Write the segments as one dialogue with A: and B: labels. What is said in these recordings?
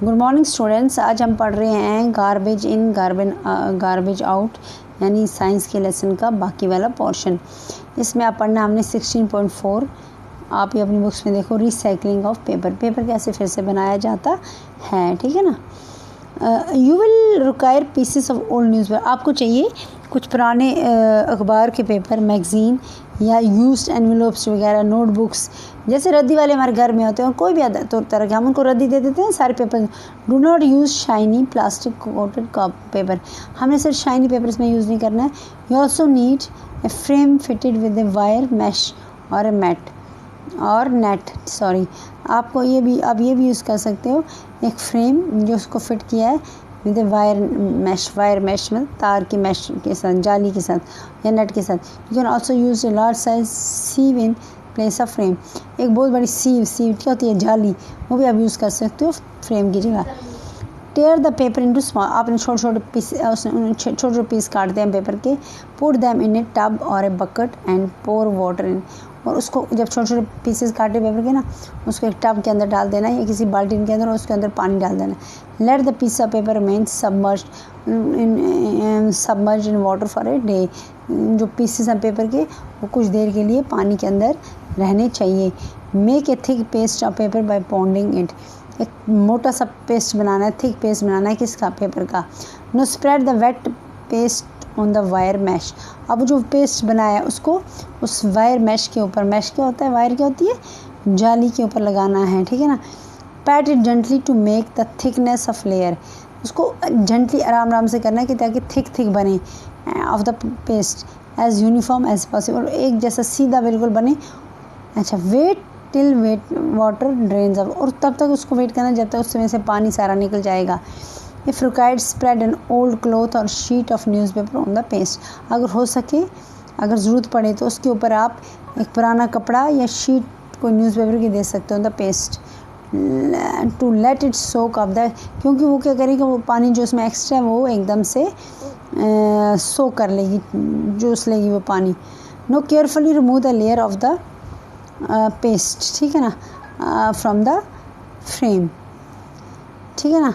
A: Good morning students. आज हम पढ़ रहे हैं गार्बेज इन गार्बेज आउट यानी साइंस के लेसन का बाकी वाला पोर्शन। इसमें आप पढ़ना हमने 16.4। आप ये अपनी बुक्स में देखो, रिसाइकलिंग ऑफ पेपर। पेपर कैसे फिर से बनाया जाता है, ठीक है ना। You will require pieces of old newspaper. आपको चाहिए कुछ पुराने अखबार के पेपर, मैगज़ीन या यूज्ड एनवेलप्स वगैरह, नोटबुक्स। जैसे रद्दी वाले हमारे घर में होते हैं और कोई भी तो तरह के हम उनको रद्दी दे देते हैं सारे paper. Do not use shiny plastic coated paper. हमने सिर्फ शाइनी पेपर इसमें यूज़ नहीं करना है। You also need a frame fitted with a wire mesh और ए नेट। आपको ये भी यूज़ कर सकते हो, एक फ्रेम जो उसको फिट किया है विद ए वायर मैश में तार की मैश के साथ, जाली के साथ या नेट के साथ। You can also use a large size sieve in place of frame. एक बहुत बड़ी सीव क्या होती है, जाली, वो भी आप यूज़ कर सकते हो फ्रेम की जगह। Tear the paper into small. आपने छोटे पीस काटते हैं पेपर के। Put them in a tub और a bucket and pour water in. और उसको जब छोटे पीसेस काटे पेपर के ना, उसको एक टब के अंदर डाल देना है या किसी बाल्टी के अंदर, और उसके अंदर पानी डाल देना है। Let the piece of paper remain submerge in water for a day. जो पीसेस हैं पेपर के वो कुछ देर के लिए पानी के अंदर रहने चाहिए। Make a thick paste of paper by pounding it. एक मोटा सा पेस्ट बनाना है, थिक पेस्ट बनाना है किसका, पेपर का। No spread the wet paste on the wire mesh. अब जो पेस्ट बनाया है उसको उस वायर मैश के ऊपर, मैश क्या होता है, वायर क्या होती है, जाली के ऊपर लगाना है, ठीक है ना। Pat it gently to make the thickness of layer. उसको जेंटली आराम से करना है कि ताकि थिक बने of the paste as uniform as possible, एक जैसा सीधा बिल्कुल बने। अच्छा, wait till water drains off. और तब तक उसको वेट करना जब तक उसमें से पानी सारा निकल जाएगा। If required spread an old cloth और sheet of newspaper on the paste. अगर हो सके, अगर ज़रूरत पड़े तो उसके ऊपर आप एक पुराना कपड़ा या शीट को न्यूज़पेपर की दे सकते हो the paste to let it soak off the. क्योंकि वो क्या करेगा, वो पानी जो उसमें एक्स्ट्रा है वो एकदम से सोक कर लेगी, जूस लेगी वो पानी। No carefully remove the layer of the paste, ठीक है ना, फ्रॉम द फ्रेम, ठीक है ना।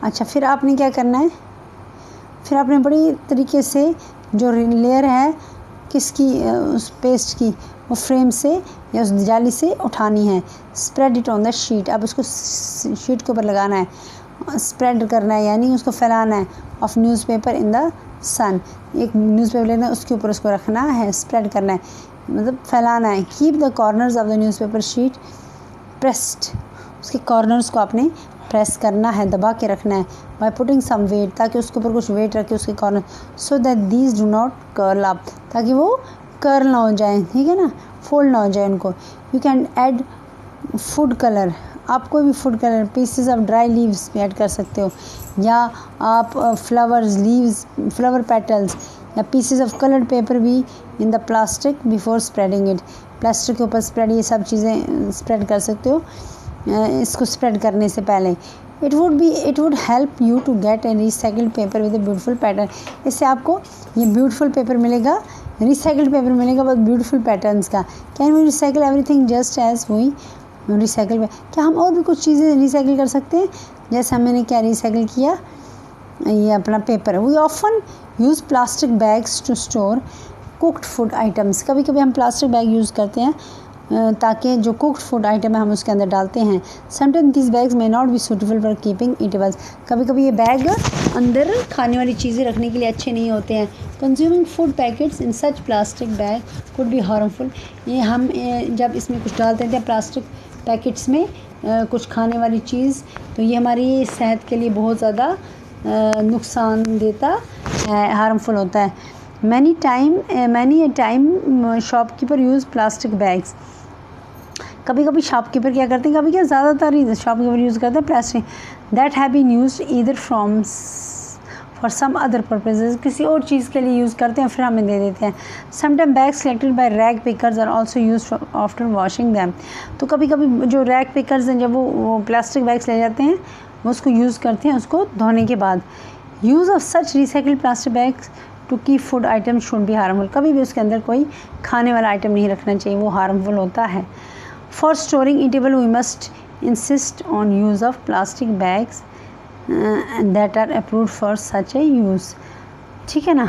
A: अच्छा, फिर आपने क्या करना है, फिर आपने बड़ी तरीके से जो लेयर है किसकी, उस पेस्ट की, वो फ्रेम से या उस जाली से उठानी है। Spread it on the sheet. अब उसको शीट के ऊपर लगाना है, स्प्रेड करना है यानी उसको फैलाना है। ऑफ न्यूज़पेपर इन द सन। एक न्यूज़पेपर लेना है, उसके ऊपर उसको रखना है, स्प्रेड करना है मतलब फैलाना है। Keep the corners of the newspaper sheet pressed. उसके कॉर्नर्स को आपने प्रेस करना है, दबा के रखना है। बाय पुटिंग सम वेट, ताकि उसके ऊपर कुछ वेट रखे उसके corner, so that these do not curl up, ताकि वो कर्ल ना हो जाए, ठीक है ना, फोल्ड ना हो जाए उनको। You can add food colour. आप कोई भी food colour, pieces of dry leaves भी ऐड कर सकते हो, या आप फ्लावर पेटल्स या पीसेस ऑफ कलर्ड पेपर भी in the plastic before spreading it. Plastic के ऊपर स्प्रेड, ये सब चीज़ें स्प्रेड कर सकते हो इसको स्प्रेड करने से पहले। It would help you to get a recycled paper with a beautiful pattern. इससे आपको ये ब्यूटीफुल पेपर मिलेगा, रिसाइकल्ड पेपर मिलेगा बस ब्यूटीफुल पैटर्न्स का। Can we recycle everything just as we recycle. क्या हम और भी कुछ चीज़ें रिसाइकिल कर सकते हैं, जैसे हमने क्या रिसाइकिल किया, ये अपना paper. We often use plastic bags to store cooked food items. कभी कभी हम प्लास्टिक बैग यूज़ करते हैं ताकि जो कुक्ड फूड आइटम है हम उसके अंदर डालते हैं। Sometimes this bags may not be suitable for keeping eatables. कभी कभी ये बैग अंदर खाने वाली चीज़ें रखने के लिए अच्छे नहीं होते हैं। Consuming food packets in such plastic bag could be harmful. ये हम जब इसमें कुछ डालते हैं प्लास्टिक पैकेट्स में कुछ खाने वाली चीज़, तो ये हमारी सेहत के लिए बहुत ज़्यादा नुकसान देता है, हार्मफुल होता है। Many a time shopkeeper use plastic bags. कभी कभी शॉपकीपर क्या करते हैं, कभी क्या ज़्यादातर शॉपकीपर यूज़ करते हैं plastic that have been used either from for some other purposes. किसी और चीज़ के लिए यूज़ करते हैं फिर हमें दे देते हैं। Sometime bags selected by rag pickers are also use after washing them. तो कभी कभी जो रैग पिकर्स हैं, जब वो प्लास्टिक बैग्स ले जाते हैं, वो उसको यूज़ करते हैं उसको धोने के बाद। Use of such recycled plastic bags to keep food item should be harmful. कभी भी उसके अंदर कोई खाने वाला आइटम नहीं रखना चाहिए, वो हार्मफुल होता है। For storing eatable we must insist on use of plastic bags that are approved for such a use. ठीक है ना.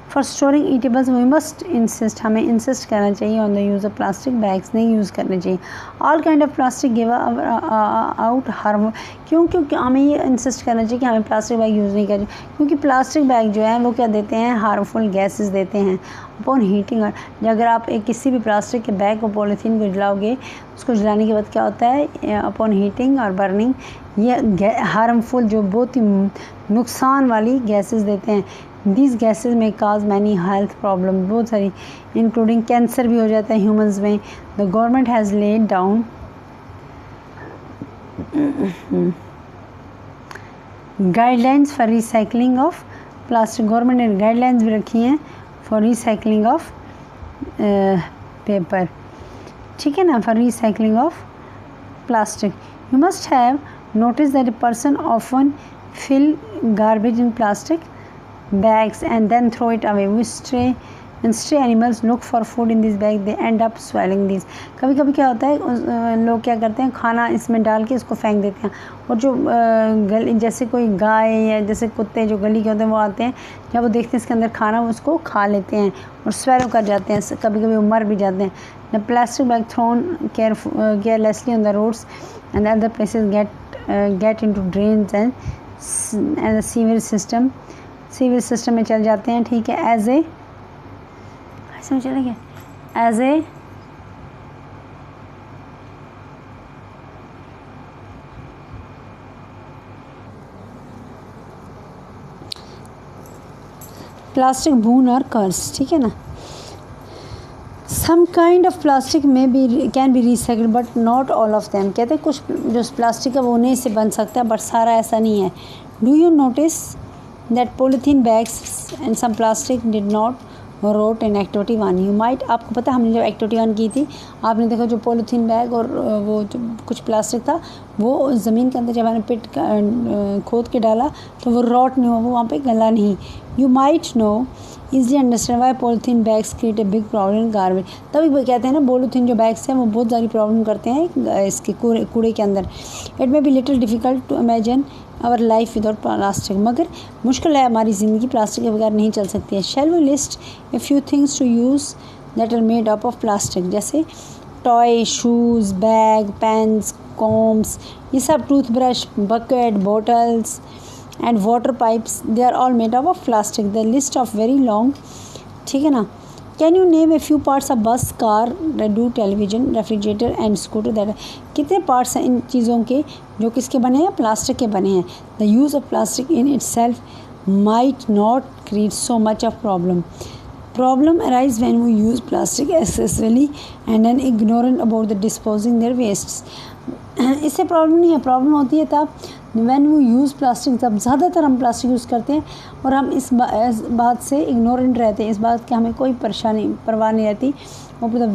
A: For storing eatables we must insist, हमें insist करना चाहिए on the use of plastic bags, नहीं use करने चाहिए. All kind of plastic give out harmful. क्योंकि हमें ये insist करना चाहिए कि हमें प्लास्टिक बैग यूज़ नहीं करनी, क्योंकि प्लास्टिक बैग जो है वो क्या देते हैं, हार्मफुल गैसेस देते हैं. अपॉन हीटिंग, अगर आप एक किसी भी प्लास्टिक के बैग को, पॉलीथीन को जलाओगे, उसको जलाने के बाद क्या होता है, अपॉन हीटिंग और बर्निंग ये हार्मफुल जो बहुत ही नुकसान वाली गैसेस देते हैं. दीज गैसेस में काज मैनी हेल्थ प्रॉब्लम, बहुत सारी इंक्लूडिंग कैंसर भी हो जाता है ह्यूमंस में. The government has laid down guidelines for recycling of plastic. Government ने गाइडलाइंस भी रखी हैं फॉर रिसाइकलिंग ऑफ पेपर. ठीक है ना, for recycling of plastic. You must have notice that a person often fill garbage in plastic bags and then throw it away. Stray animals look for food in these bags, they end up swallowing these. कभी कभी क्या होता है, लोग क्या करते हैं, खाना इसमें डाल के इसको फेंक देते हैं, और जो जैसे कोई गाय या जैसे कुत्ते जो गली के होते हैं वो आते हैं, जब वो देखते हैं इसके अंदर खाना वो उसको खा लेते हैं और स्वेलो कर जाते हैं, कभी कभी वो मर भी जाते हैं. The plastic bag thrown carelessly on the roads and other places get into drains and the sewage system में चल जाते हैं. ठीक है, एज ए ऐसे में चले गए, एज ए प्लास्टिक बून और कर्स. ठीक है ना. Some kind of plastic can be recycled but not all of them. कहते हैं कुछ जो प्लास्टिक है वो उन्हीं से बन सकता है, बट सारा ऐसा नहीं है. Do you notice that polythene bags and some plastic did not wrote in activity 1? You might, आपको पता हमने जब एक्टिविटी 1 की थी, आपने देखा जो पॉलीथीन बैग और वो जो कुछ प्लास्टिक था वो ज़मीन के अंदर जब मैंने पिट खोद के डाला तो वो रॉट नहीं हुआ, वो वहाँ पे गला नहीं. You might know easily understand why polythene bags create a big problem in garbage. तभी वो कहते हैं ना, पॉलीथीन जो बैग्स हैं वो बहुत सारी प्रॉब्लम करते हैं इसके कूड़े के अंदर. It may be little difficult to imagine our life without plastic. मगर मुश्किल है, हमारी ज़िंदगी प्लास्टिक के बगैर नहीं चल सकती है. Shall we list a few things to use that are made up of plastic? जैसे toy, shoes, bag, pens, combs, ये सब, toothbrush, bucket, bottles and water pipes, they are all made up of plastic. The list of very long. ठीक है ना. Can you name a few parts of bus, car, radio, television, refrigerator and scooter that कितने parts हैं इन चीज़ों के जो किसके बने हैं, प्लास्टिक के बने हैं. The use of plastic in itself might not create so much of problem. Problem arise when we use plastic excessively and then ignorant about the disposing their wastes. इससे प्रॉब्लम नहीं है, प्रॉब्लम होती है तब when we use plastic, जब ज़्यादातर हम plastic use करते हैं और हम इस बात से इग्नोरेंट रहते हैं, इस बात की हमें कोई परवाह नहीं रहती. और the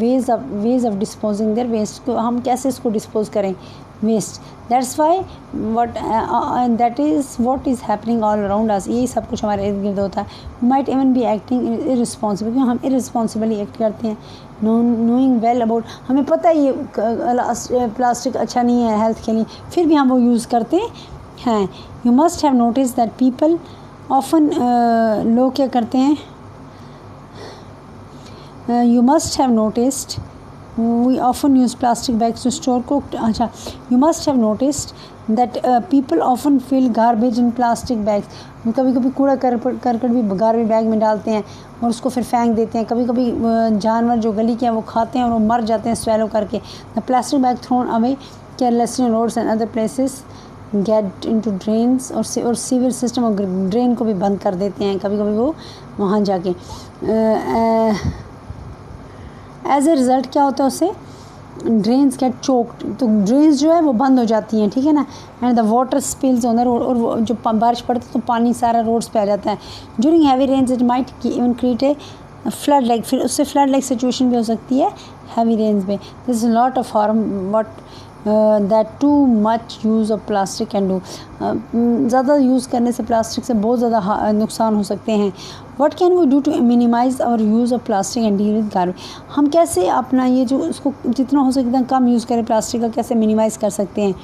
A: ways of disposing their waste, को हम कैसे इसको डिस्पोज करें waste. That's why that is what is happening all around us. यही सब कुछ हमारे इर्द गिर्द होता है. We might even be acting irresponsible, क्योंकि हम इररिस्पॉन्सिबली एक्ट करते हैं. नोइंग वेल अबाउट, हमें पता है ये प्लास्टिक अच्छा नहीं है हेल्थ के लिए, फिर भी हम वो यूज़ करते हैं. You must have notice that people often, लोग क्या करते हैं, you must have noticed we often use plastic bags to store cooked. अच्छा, you must have noticed that people often fill garbage in plastic bags. कभी कभी कूड़ा करकट भी गार्बेज बैग में डालते हैं और उसको फिर फेंक देते हैं. कभी कभी जानवर जो गली के हैं वो खाते हैं और वो मर जाते हैं स्वेलो करके. The plastic bag thrown away carelessly on roads and other places get into drains और सीवर सिस्टम और ड्रेन को भी बंद कर देते हैं कभी कभी वो वहाँ जाके. एज ए रिज़ल्ट क्या होता है, उससे ड्रेन्स गेट चोक्ड, तो ड्रेन्स जो है वो बंद हो जाती हैं. ठीक है ना. And the water spills on the road, और वो जो बारिश पड़ती है तो पानी सारा रोड्स पे आ जाता है. During heavy rains it might even create a flood like, फिर उससे फ्लड लाइक सिचुएशन भी हो सकती है हैवी रेन्स में. This is lot of harm but that too much use of plastic can do. ज़्यादा यूज़ करने से प्लास्टिक से बहुत ज़्यादा नुकसान हो सकते हैं. What can we do to minimize our use of plastic and deal with garbage, हम कैसे अपना ये जो उसको जितना हो सके उतना कम यूज़ करें, प्लास्टिक का कैसे मिनिमाइज़ कर सकते हैं।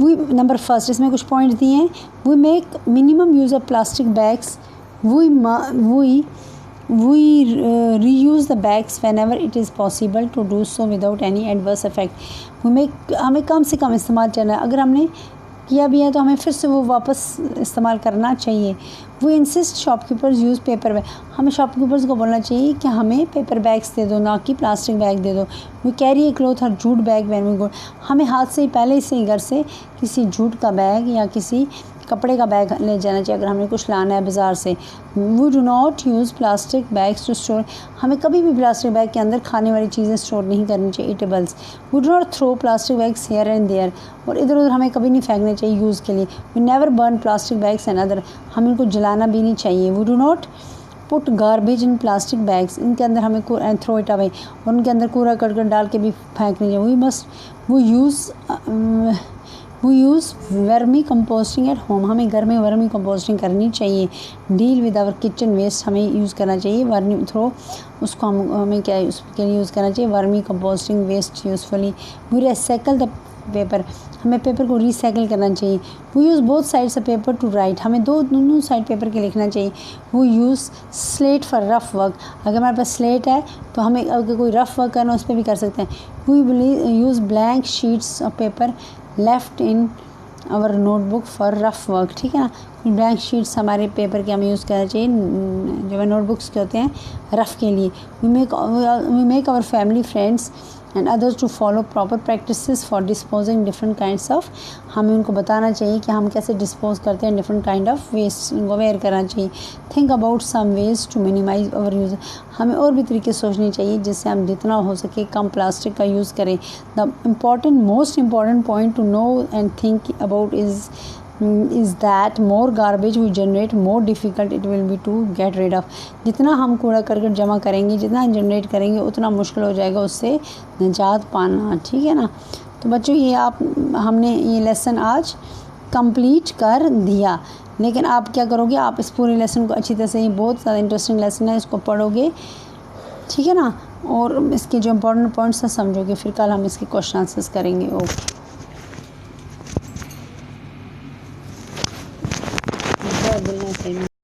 A: वी नंबर फर्स्ट, इसमें कुछ पॉइंट्स दिए हैं। We make minimum use of plastic bags, we reuse the bags whenever it is possible to do so without any adverse effect। हमें कम से कम इस्तेमाल करना है, अगर हमने किया भी है तो हमें फिर से वो वापस इस्तेमाल करना चाहिए। वो insist shopkeepers use paper bag, हमें शॉपकीपर्स को बोलना चाहिए कि हमें पेपर बैग्स दे दो, ना कि प्लास्टिक बैग दे दो। वी कैरी ए क्लॉथ और jute bag when we go, हमें हाथ से ही पहले से ही घर से किसी जूट का बैग या किसी कपड़े का बैग ले जाना चाहिए अगर हमने कुछ लाना है बाज़ार से। We do not use plastic bags to store, हमें कभी भी प्लास्टिक बैग के अंदर खाने वाली चीज़ें स्टोर नहीं करनी चाहिए, eatables. We do not throw plastic bags here and there, और इधर उधर हमें कभी नहीं फेंकने चाहिए यूज़ के लिए। We never burn plastic bags and other, हम इनको जलाना भी नहीं चाहिए। We do not put garbage in plastic bags, इनके अंदर हमें एंड थ्रो इट अवे, और उनके अंदर कूड़ा करकट डाल के भी फेंकने चाहिए। We use vermi composting at home, हमें घर में वर्मी कंपोस्टिंग करनी चाहिए। Deal with our kitchen waste, हमें यूज़ करना चाहिए वर्मी थ्रो, उसको हमें क्या है उसके लिए यूज़ करना चाहिए vermicomposting waste usefully. We recycle the paper, हमें पेपर को रिसाइकिल करना चाहिए। We use both sides of paper to write, हमें दोनों साइड पेपर के लिखना चाहिए। We use slate for rough work, अगर हमारे पास स्लेट है तो हमें अगर कोई रफ़ वर्क करना उस पर भी कर सकते हैं। We use blank sheets of paper left in our notebook for rough work, ठीक है ना। ब्लैंक शीट्स हमारे पेपर के हमें यूज़ करना चाहिए जो नोटबुक्स के होते हैं रफ़ के लिए। We make our family friends and others to follow proper practices for disposing different kinds of, हमें उनको बताना चाहिए कि हम कैसे डिस्पोज करते हैं डिफरेंट काइंड ऑफ वेस्ट, उनको अवेयर करना चाहिए। Think about some ways to minimize our use, हमें और भी तरीके सोचने चाहिए जिससे हम जितना हो सके कम प्लास्टिक का यूज़ करें। The most important point to know and think about is that more garbage we generate, more difficult it will be to get rid of। जितना हम कूड़ा करकट जमा करेंगे, जितना जनरेट करेंगे, उतना मुश्किल हो जाएगा उससे निजात पाना, ठीक है ना। तो बच्चों ये हमने ये लेसन आज कंप्लीट कर दिया, लेकिन आप क्या करोगे, आप इस पूरे लेसन को अच्छी तरह से, ये बहुत ज़्यादा इंटरेस्टिंग लेसन है, इसको पढ़ोगे, ठीक है ना, और इसके जो इम्पोर्टेंट पॉइंट्स हैं समझोगे, फिर कल हम इसके क्वेश्चन आंसर्स करेंगे। ओके।